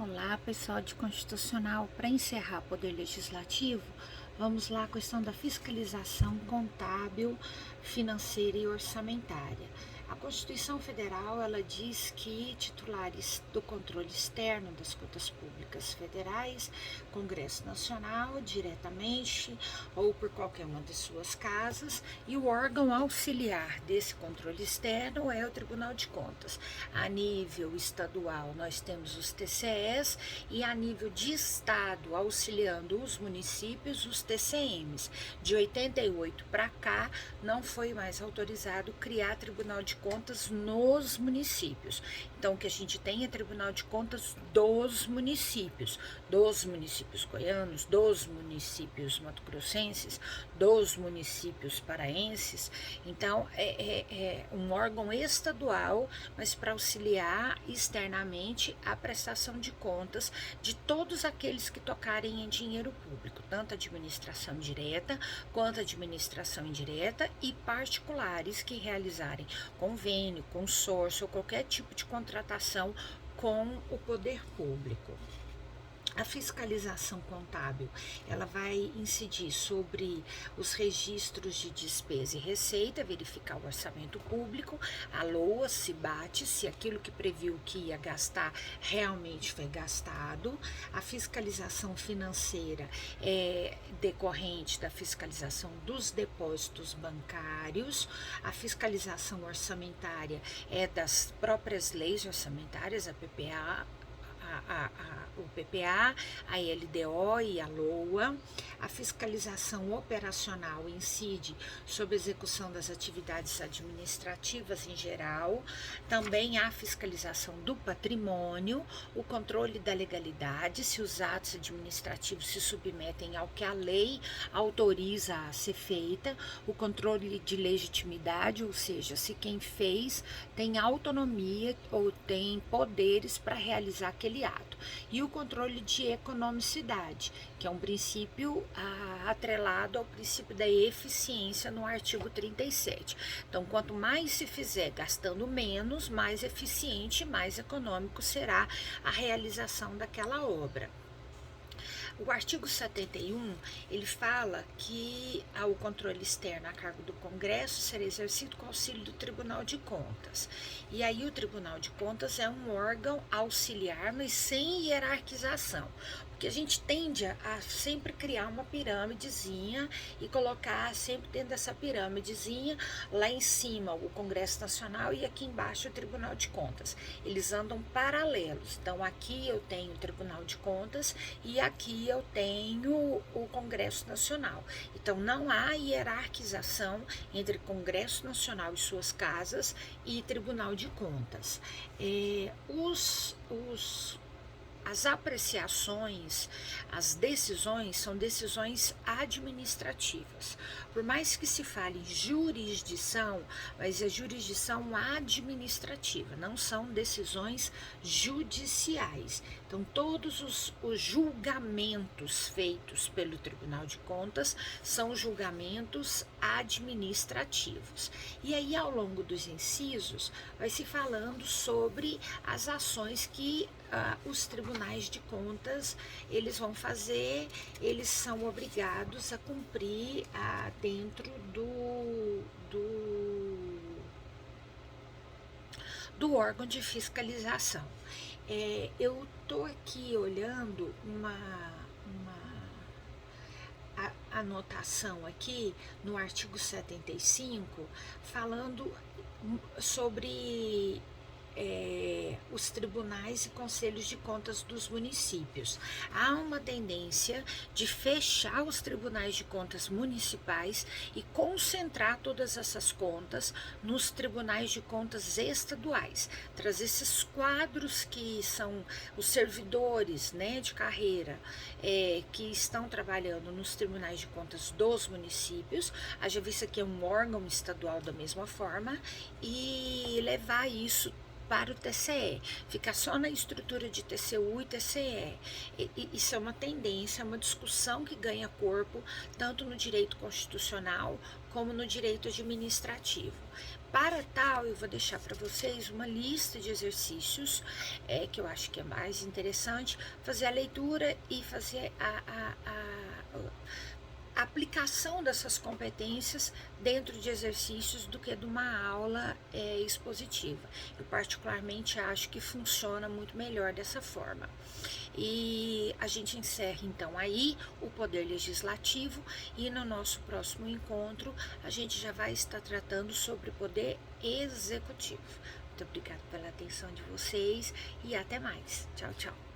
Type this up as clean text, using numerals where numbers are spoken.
Olá, pessoal de Constitucional. Para encerrar Poder Legislativo, vamos lá à questão da fiscalização contábil, financeira e orçamentária. A Constituição Federal, ela diz que titulares do controle externo das contas públicas federais, Congresso Nacional, diretamente ou por qualquer uma de suas casas, e o órgão auxiliar desse controle externo é o Tribunal de Contas. A nível estadual, nós temos os TCEs e a nível de estado, auxiliando os municípios, os TCMs. De 88 para cá, não foi mais autorizado criar Tribunal de Contas nos municípios. Então, o que a gente tem é Tribunal de Contas dos municípios goianos, dos municípios mato-grossenses, dos municípios paraenses. Então, é um órgão estadual, mas para auxiliar externamente a prestação de contas de todos aqueles que tocarem em dinheiro público, tanto administração direta quanto administração indireta e particulares que realizarem convênio, consórcio ou qualquer tipo de contratação com o poder público. A fiscalização contábil, ela vai incidir sobre os registros de despesa e receita, verificar o orçamento público, a LOA, se bate, se aquilo que previu que ia gastar realmente foi gastado. A fiscalização financeira é decorrente da fiscalização dos depósitos bancários. A fiscalização orçamentária é das próprias leis orçamentárias, a PPA, o PPA, a LDO e a LOA. A fiscalização operacional incide sobre a execução das atividades administrativas em geral. Também há a fiscalização do patrimônio, o controle da legalidade, se os atos administrativos se submetem ao que a lei autoriza a ser feita, o controle de legitimidade, ou seja, se quem fez tem autonomia ou tem poderes para realizar aquele ato, e o controle de economicidade, que é um princípio atrelado ao princípio da eficiência no artigo 37. Então, quanto mais se fizer gastando menos, mais eficiente e mais econômico será a realização daquela obra. O artigo 71, ele fala que o controle externo a cargo do Congresso será exercido com auxílio do Tribunal de Contas. E aí o Tribunal de Contas é um órgão auxiliar, mas sem hierarquização. Porque a gente tende a sempre criar uma pirâmidezinha e colocar sempre dentro dessa pirâmidezinha, lá em cima o Congresso Nacional e aqui embaixo o Tribunal de Contas. Eles andam paralelos. Então aqui eu tenho o Tribunal de Contas e aqui eu tenho o Congresso Nacional. Então não há hierarquização entre Congresso Nacional e suas casas e Tribunal de Contas. As apreciações, as decisões são decisões administrativas. Por mais que se fale em jurisdição, mas é jurisdição administrativa, não são decisões judiciais. Então, todos os julgamentos feitos pelo Tribunal de Contas são julgamentos administrativos. E aí, ao longo dos incisos, vai se falando sobre as ações que os tribunais de contas eles vão fazer, eles são obrigados a cumprir dentro do órgão de fiscalização. Eu estou aqui olhando uma anotação aqui no artigo 75, falando sobre os tribunais e conselhos de contas dos municípios. Há uma tendência de fechar os tribunais de contas municipais e concentrar todas essas contas nos tribunais de contas estaduais. Trazer esses quadros que são os servidores, né, de carreira que estão trabalhando nos tribunais de contas dos municípios, haja vista que é um órgão estadual da mesma forma, e levar isso para o TCE, ficar só na estrutura de TCU e TCE. Isso é uma tendência, é uma discussão que ganha corpo tanto no direito constitucional como no direito administrativo. Para tal, eu vou deixar para vocês uma lista de exercícios que eu acho que é mais interessante, fazer a leitura e fazer a aplicação dessas competências dentro de exercícios do que de uma aula expositiva. Eu particularmente acho que funciona muito melhor dessa forma. E a gente encerra então aí o Poder Legislativo e no nosso próximo encontro a gente já vai estar tratando sobre o Poder Executivo. Muito obrigada pela atenção de vocês e até mais. Tchau, tchau.